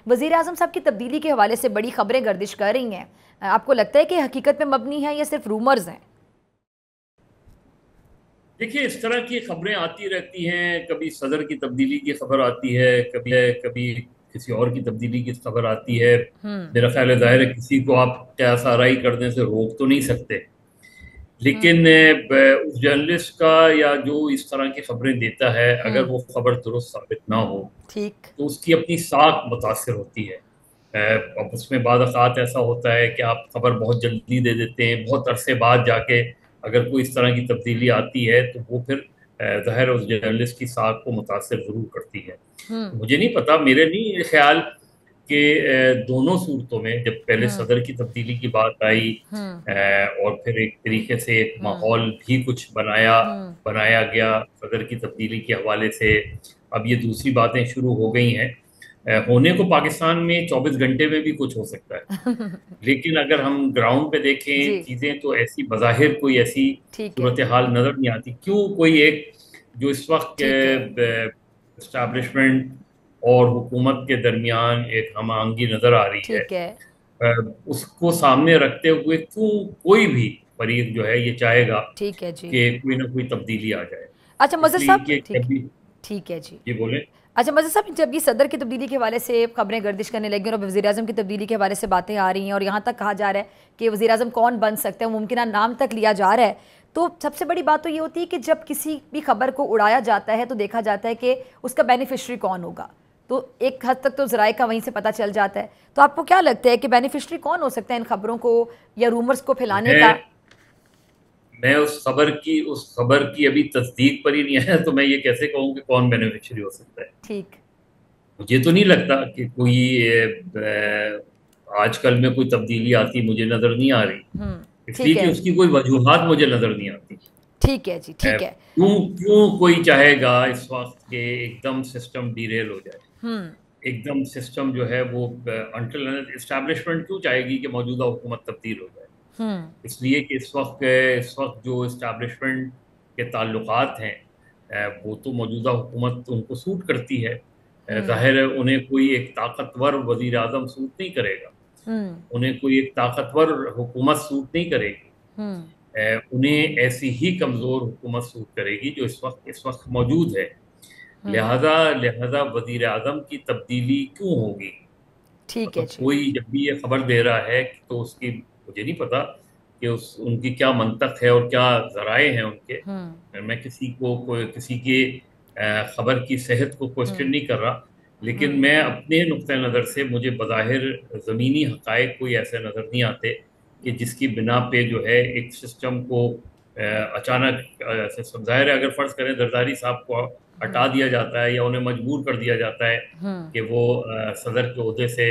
वज़ीर आज़म साहब की तब्दीली के हवाले से बड़ी खबरें गर्दिश कर रही हैं, आपको लगता है कि हकीकत में मबनी है या सिर्फ रूमर्स हैं? देखिए, इस तरह की खबरें आती रहती हैं। कभी सदर की तब्दीली की खबर आती है, कभी किसी और की तब्दीली की खबर आती है। मेरा ख्याल है, जाहिर है, किसी को आप क्या साराई करने से रोक तो नहीं सकते। लेकिन उस जर्नलिस्ट का या जो इस तरह की खबरें देता है, अगर वो खबर दुरुस्त साबित ना हो ठीक। तो उसकी अपनी साख मुतासर होती है। अब उसमें बाद औक़ात ऐसा होता है कि आप खबर बहुत जल्दी दे देते हैं, बहुत अरसे बाद जाके अगर कोई इस तरह की तब्दीली आती है तो वो फिर ज़ाहिर उस जर्नलिस्ट की साख को मुतासर ज़रूर करती है। तो मुझे नहीं पता, मेरे नहीं ख्याल कि दोनों सूरतों में, जब पहले सदर की तब्दीली की बात आई और फिर एक तरीके से एक माहौल भी कुछ बनाया गया सदर की तब्दीली के हवाले से। अब ये दूसरी बातें शुरू हो गई हैं। होने को पाकिस्तान में 24 घंटे में भी कुछ हो सकता है, लेकिन अगर हम ग्राउंड पे देखें जी। चीज़ें तो ऐसी बज़ाहिर कोई ऐसी ठीक है। सूरत हाल नज़र नहीं आती। क्यों कोई एक जो इस वक्त ठीक है। इस्टेब्लिशमेंट और हुकूमत के दरमियान एक हम आहंगी नज़र आ रही है, ठीक है। उसको सामने रखते हुए क्यों कोई भी फरीक जो है ये चाहेगा ठीक है जी। कि कोई ना कोई तब्दीली आ जाए। अच्छा मज़र इसलिए साहब, कि ठीक है। कभी ठीक है जी। ये बोले। अच्छा मज़र साहब, जब ये सदर की तब्दीली के हवाले से खबरें गर्दिश करने लगी और वज़ीर आज़म की तब्दीली के हवाले से बातें आ रही हैं और यहाँ तक कहा जा रहा है कि वज़ीर आज़म कौन बन सकता है, मुमकिन नाम तक लिया जा रहा है, तो सबसे बड़ी बात तो ये होती है कि जब किसी भी खबर को उड़ाया जाता है तो देखा जाता है कि उसका बेनिफिशरी कौन होगा। तो एक हद तक तो ज़राए का वहीं से पता चल जाता है। तो आपको क्या लगता है कि बेनिफिशरी कौन हो सकता है इन खबरों को या रूमर्स को फैलाने मैं का? मैं उस खबर की अभी तस्दीक पर ही नहीं आया, तो मैं ये कैसे कहूँ कि कौन बेनिफिशियरी हो सकता है। ठीक। मुझे तो नहीं लगता कि कोई आजकल में कोई तब्दीली आती मुझे नज़र नहीं आ रही, इसलिए ठीक कि है। उसकी कोई वजूहात मुझे नज़र नहीं आती। ठीक है जी। ठीक है। क्यों क्यों कोई चाहेगा इस वक्त के एकदम सिस्टम डीरेल हो जाए, एकदम सिस्टम जो है वो अंटिल इस्टेब्लिशमेंट क्यों चाहेगी कि मौजूदा हुकूमत तब्दील हो जाए। इसलिए कि इस वक्त जो इस्टेब्लिशमेंट के ताल्लुकात हैं, वो तो मौजूदा हुकूमत उनको सूट करती है। ज़ाहिर है उन्हें कोई एक ताकतवर वज़ीर आज़म सूट नहीं करेगा, उन्हें कोई एक ताकतवर हुकूमत सूट नहीं करेगी। उन्हें ऐसी ही कमज़ोर हुकूमत सूट करेगी जो इस वक्त मौजूद है। लिहाजा लिहाजा वज़ीर आज़म की तब्दीली क्यों होगी? ठीक है मतलब जी। कोई जब भी ये खबर दे रहा है तो उसकी मुझे नहीं पता कि उस उनकी क्या मंतक है और क्या ज़राए हैं उनके। मैं किसी की खबर की सेहत को क्वेश्चन नहीं कर रहा, लेकिन मैं अपने नुक्ते नज़र से मुझे बज़ाहिर ज़मीनी हक़ाइक़ कोई ऐसे नज़र नहीं आते कि जिसकी बिना पे जो है एक सिस्टम को अचानक सिस्टम, ज़ाहिर है अगर फ़र्ज़ करें जरदारी साहब को हटा दिया जाता है या उन्हें मजबूर कर दिया जाता है कि वो सदर के ओहदे से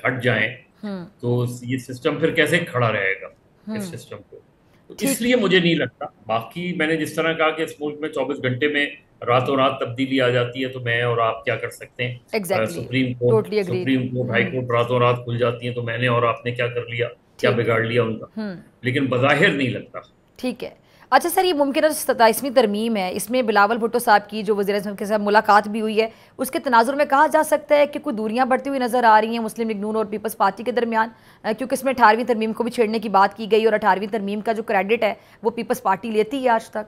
हट जाएं, तो ये सिस्टम फिर कैसे खड़ा रहेगा इस सिस्टम को। तो ठीक इसलिए है। मुझे नहीं लगता। बाकी मैंने जिस तरह कहा कि इस मुल्क में 24 घंटे में रातों रात तब्दीली आ जाती है, तो मैं और आप क्या कर सकते हैं। Exactly. Supreme court totally agreed. Supreme court high court रातों रात खुल जाती है, तो मैंने और आपने क्या कर लिया, क्या ठीक है। बिगाड़ लिया उनका। लेकिन बज़ाहिर नहीं लगता। ठीक है। अच्छा सर, ये मुमकिन 27वीं तरमीम है, इसमें बिलावल भुट्टो साहब की जो वज़ीर आज़म के साथ मुलाकात भी हुई है, उसके तनाजुर में कहा जा सकता है कि कुछ दूरियां बढ़ती हुई नज़र आ रही हैं मुस्लिम लीग नून और पीपल्स पार्टी के दरमियान, क्योंकि इसमें 18वीं तरमीम को भी छेड़ने की बात की गई और 18वीं तरमीम का जो क्रेडिट है वो पीपल्स पार्टी लेती है आज तक।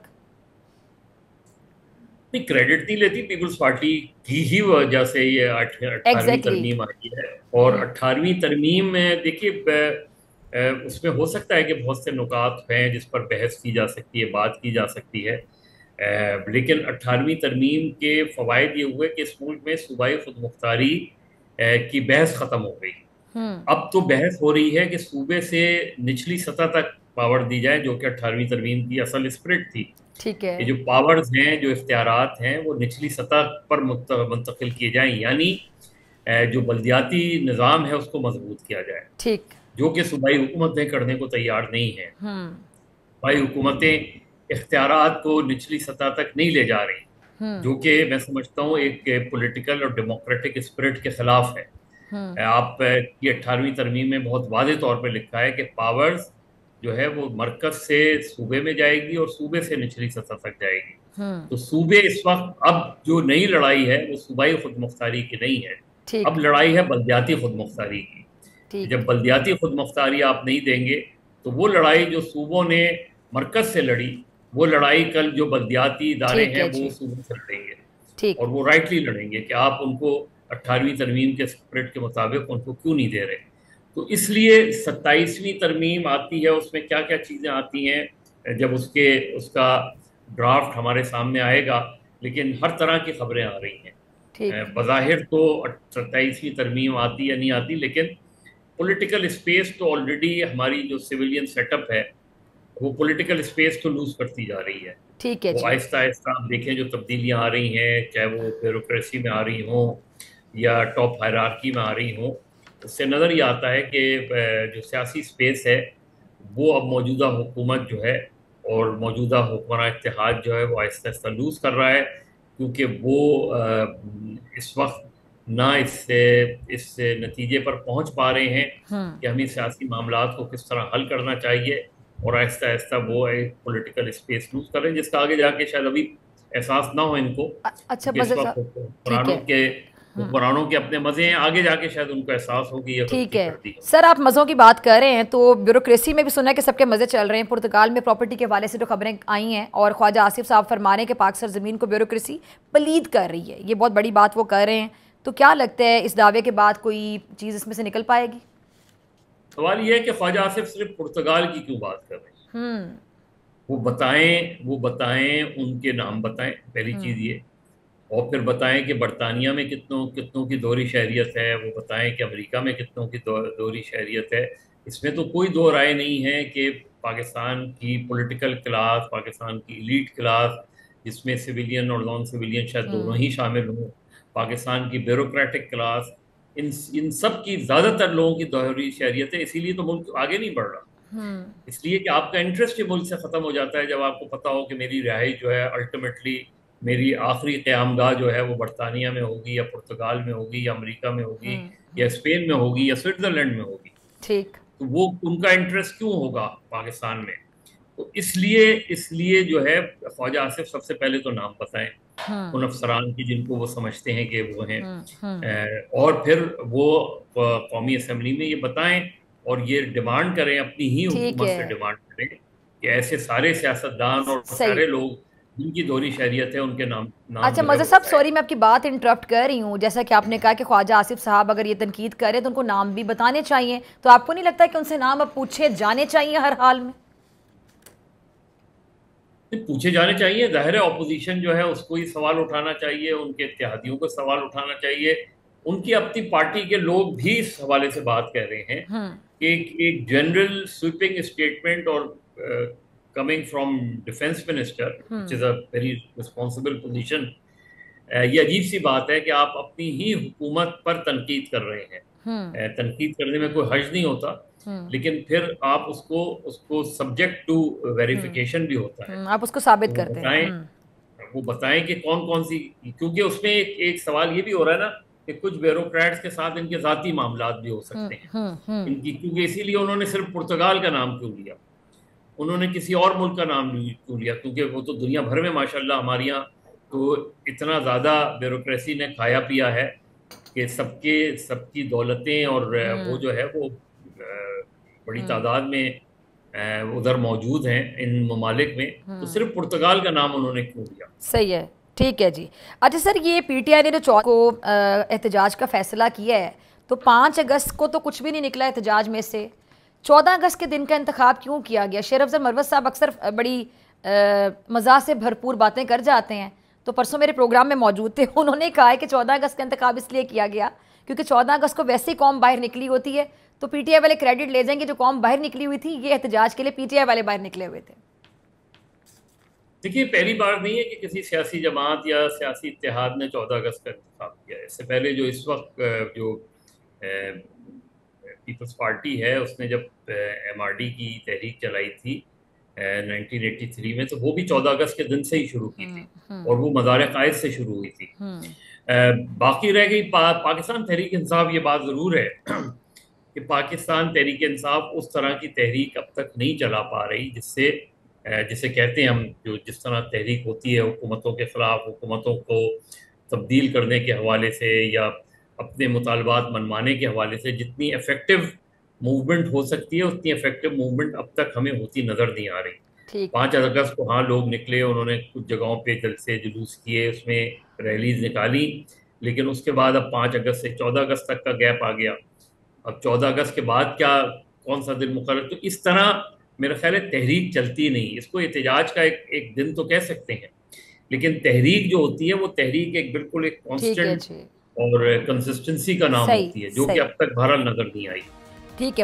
नहीं, क्रेडिट नहीं लेती। पीपल्स पार्टी की ही वजह से ये 18वीं एग्जैक्टली। तरमीम आई है। और 18वीं तरमीम में देखिए, उसमें हो सकता है कि बहुत से नुकात हैं जिस पर बहस की जा सकती है, बात की जा सकती है। लेकिन 18वीं तरमीम के फ़वाइद ये हुए कि इस मुल्क में सूबाई खुद मुख्तारी की बहस ख़त्म हो गई। अब तो बहस हो रही है कि सूबे से निचली सतह तक पावर दी जाए, जो कि 18वीं तरमीम की असल स्पिरिट थी। ठीक है। ये जो पावर्स हैं, जो इख्तियारात हैं, वो निचली सतह पर मुंतकिल किए जाएँ, यानी जो बल्दियाती निज़ाम है उसको मजबूत किया जाए, ठीक। जो कि सूबाई हुकूमतें करने को तैयार नहीं हैं। सूबाई हुकूमतें इख्तियारात को निचली सतह तक नहीं ले जा रही, जो कि मैं समझता हूँ एक पॉलिटिकल और डेमोक्रेटिक स्पिरिट के खिलाफ है। आप की 18वीं तरमीम में बहुत वाज़ेह तौर पे लिखा है कि पावर्स जो है वो मरकज़ से सूबे में जाएगी और सूबे से निचली सतह तक जाएगी। तो सूबे इस वक्त अब जो नई लड़ाई है वो सूबाई खुद मुख्तारी की नहीं है, ठीक। अब लड़ाई है बल्दियाती खुद मुख्तारी की। ठीक। जब बल्दियाती खुद मुख्तारी आप नहीं देंगे तो वो लड़ाई जो सूबों ने मरकज से लड़ी, वो लड़ाई कल जो बल्दियाती इदारे ठीक हैं है वो जी। सूबों से लड़ेंगे। ठीक। और वो राइटली लड़ेंगे कि आप उनको 18वीं तरमीम के स्पिरिट के मुताबिक उनको क्यों नहीं दे रहे। तो इसलिए 27वीं तरमीम आती है, उसमें क्या क्या चीज़ें आती हैं जब उसका ड्राफ्ट हमारे सामने आएगा। लेकिन हर तरह की खबरें आ रही ठीक। हैं। बज़ाहिर तो 27वीं तरमीम आती या नहीं आती, लेकिन पॉलिटिकल स्पेस तो ऑलरेडी हमारी जो सिविलियन सेटअप है वो पॉलिटिकल स्पेस तो लूज करती जा रही है। ठीक है वो जी। आहिस्ता आहिस्ता आप देखें जो तब्दीलियां आ रही हैं, चाहे वो ब्यूरोक्रेसी में आ रही हों या टॉप हायरार्की में आ रही हों, उससे नज़र ये आता है कि जो सियासी स्पेस है वो अब मौजूदा हुकूमत जो है और मौजूदा हुक्मरान इत्तेहाद जो है वो आहिस्ता आहिस्ता लूज कर रहा है। क्योंकि वो इस वक्त ना इस नतीजे पर पहुंच पा रहे हैं हम्म। कि हमें सियासी मामलात को किस तरह हल करना चाहिए, और आहिस्ता आहिस्ता वो एक पॉलिटिकल स्पेस लूज कर रहे हैं जिसका आगे जाके शायद अभी एहसास ना हो इनको, अच्छा क्योंकि इस मज़र वक्त साहब। ठीक है। हम्म। हुक्मरानों के अपने मजे हैं। आगे जाके शायद उनको एहसास हो कि ये ठीक गलती है कर दी। सर, आप मज़ों की बात कर रहे हैं तो ब्यूरोक्रेसी में भी सुना है कि सबके मज़े चल रहे हैं। पुर्तगाल में प्रॉपर्टी के हवाले से जो खबरें आई हैं और ख्वाजा आसिफ साहब फरमा रहे हैं कि पाक सरजमीन को ब्यूरोक्रेसी पलीद कर रही है, ये बहुत बड़ी बात वो कर रहे हैं। तो क्या लगता है इस दावे के बाद कोई चीज़ इसमें से निकल पाएगी? सवाल ये है कि ख्वाजा आसिफ सिर्फ पुर्तगाल की क्यों बात कर रहे हैं। हम्म। वो बताएं उनके नाम बताएं, पहली हम्म। चीज ये। और फिर बताएं कि बरतानिया में कितनों कितनों की दोहरी शहरियत है, वो बताएं कि अमेरिका में कितनों की दोहरी शहरियत है। इसमें तो कोई दो राय नहीं है कि पाकिस्तान की पॉलिटिकल क्लास, पाकिस्तान की एलीट क्लास, जिसमें सिविलियन और नॉन सिविलियन शायद दोनों हम्म। ही शामिल हों, पाकिस्तान की ब्यूरोक्रेटिक क्लास, इन इन सब की ज़्यादातर लोगों की दोहरी शहरियत है। इसीलिए तो मुल्क आगे नहीं बढ़ रहा। हम्म। इसलिए कि आपका इंटरेस्ट ही मुल्क से ख़त्म हो जाता है जब आपको पता हो कि मेरी रिहाई जो है अल्टीमेटली, मेरी आखिरी क़यामगाह जो है वो बरतानिया में होगी या पुर्तगाल में होगी या अमेरिका में होगी या स्पेन में होगी या स्विट्ज़रलैंड में होगी। ठीक। तो वो उनका इंटरेस्ट क्यों होगा पाकिस्तान में। तो इसलिए इसलिए जो है ख्वाजा आसिफ सबसे पहले तो नाम बताएं हम्म। उन अफसरान की जिनको वो समझते हैं कि वो हैं। हम्म। और फिर वो कौमी असम्बली में ये बताएं और ये डिमांड करें, अपनी ही ठीक हुकूमत है। से डिमांड करें कि ऐसे सारे सियासतदान और सही। सारे लोग जिनकी दोहरी शहरियत है उनके नाम नाम अच्छा जो है मज़र वो साहब, बताएं। सॉरी मैं आपकी बात इंटरप्ट कर रही हूँ। जैसा कि आपने कहा कि ख्वाजा आसिफ साहब अगर ये तनकीद करें तो उनको नाम भी बताने चाहिए, तो आपको नहीं लगता कि उनसे नाम अब पूछे जाने चाहिए हर हाल में? पूछे जाने चाहिए, जाहिर है ऑपोजिशन जो है उसको ही सवाल उठाना चाहिए, उनके इत्तेहादियों को सवाल उठाना चाहिए। उनकी अपनी पार्टी के लोग भी इस हवाले से बात कर रहे हैं कि एक जनरल स्वीपिंग स्टेटमेंट और coming from defence minister, which is a very responsible position, ये अजीब सी बात है कि आप अपनी ही हुकूमत पर तनकीद कर रहे हैं। तनकीद करने में कोई हर्ज नहीं होता, लेकिन फिर आप उसको उसको सब्जेक्ट टू वेरिफिकेशन भी होता है। आप उसको साबित तो करते हैं। वो बताएं कि कौन कौन सी, क्योंकि उसमें एक सवाल ये भी हो रहा है ना कि कुछ ब्यूरोक्रेट्स के साथ इनके ज़ाती मामलात भी हो सकते हैं इनकी, क्योंकि इसीलिए उन्होंने सिर्फ पुर्तगाल का नाम क्यों लिया, उन्होंने किसी और मुल्क का नाम क्यों लिया, क्योंकि वो तो दुनिया भर में माशाल्लाह हमारे यहाँ तो इतना ज़्यादा ब्यूरोक्रेसी ने खाया पिया है कि सबकी दौलतें और वो जो है वो बड़ी तादाद में उधर मौजूद हैं इन ममालिक में। तो सिर्फ पुर्तगाल का नाम उन्होंने क्यों लिया। सही है। ठीक है जी। अच्छा सर, ये पीटीआई ने जो 14 को एहतजाज का फैसला किया है, तो 5 अगस्त को तो कुछ भी नहीं निकला एहतजाज में से। 14 अगस्त के दिन का इंतखाब क्यों किया गया? शेर अफजल मरवत साहब अक्सर बड़ी मज़ा से भरपूर बातें कर जाते हैं, तो परसों मेरे प्रोग्राम में मौजूद थे। उन्होंने कहा है कि 14 अगस्त का इंतखाब इसलिए किया गया क्योंकि 14 अगस्त को वैसे ही कौम बाहर निकली होती है, तो पीटीआई वाले क्रेडिट ले जाएंगे, जो कौम बाहर निकली हुई थी ये एहतजाज के लिए पीटीआई वाले बाहर निकले हुए थे। देखिए, पहली बार नहीं है कि किसी सियासी जमात या सियासी इत्तेहाद ने 14 अगस्त का इंतखाब किया है। इससे पहले जो इस वक्त जो पीपल्स पार्टी है उसने जब एमआरडी की तहरीक चलाई थी 1983 में, तो वो भी 14 अगस्त के दिन से ही शुरू की थी और वो मज़ार कायद से शुरू हुई थी। बाकी रह गई पाकिस्तान तहरीक इंसाफ। ये बात ज़रूर है कि पाकिस्तान तहरीक इंसाफ उस तरह की तहरीक अब तक नहीं चला पा रही जिसे कहते हैं हम, जो जिस तरह तहरीक होती है हुकूमतों के ख़िलाफ़, हुकूमतों को तब्दील करने के हवाले से या अपने मुतालबात मनवाने के हवाले से जितनी इफेक्टिव मूवमेंट हो सकती है उतनी इफेक्टिव मूवमेंट अब तक हमें होती नजर नहीं आ रही। ठीक। 5 अगस्त को हाँ लोग निकले, उन्होंने कुछ जगहों पे जलसे जुलूस किए, उसमें रैलीज निकाली, लेकिन उसके बाद अब 5 अगस्त से 14 अगस्त तक का गैप आ गया। अब 14 अगस्त के बाद क्या, कौन सा दिन मुकर्रर, तो इस तरह मेरा ख्याल है तहरीक चलती नहीं। इसको एहतजाज का एक दिन तो कह सकते हैं, लेकिन तहरीक जो होती है वो तहरीक एक बिल्कुल एक ठीक है कांस्टेंट जी। और कंसिस्टेंसी का नाम सही होती है, जो कि सही। अब तक बहरहाल नजर नहीं आई। ठीक है।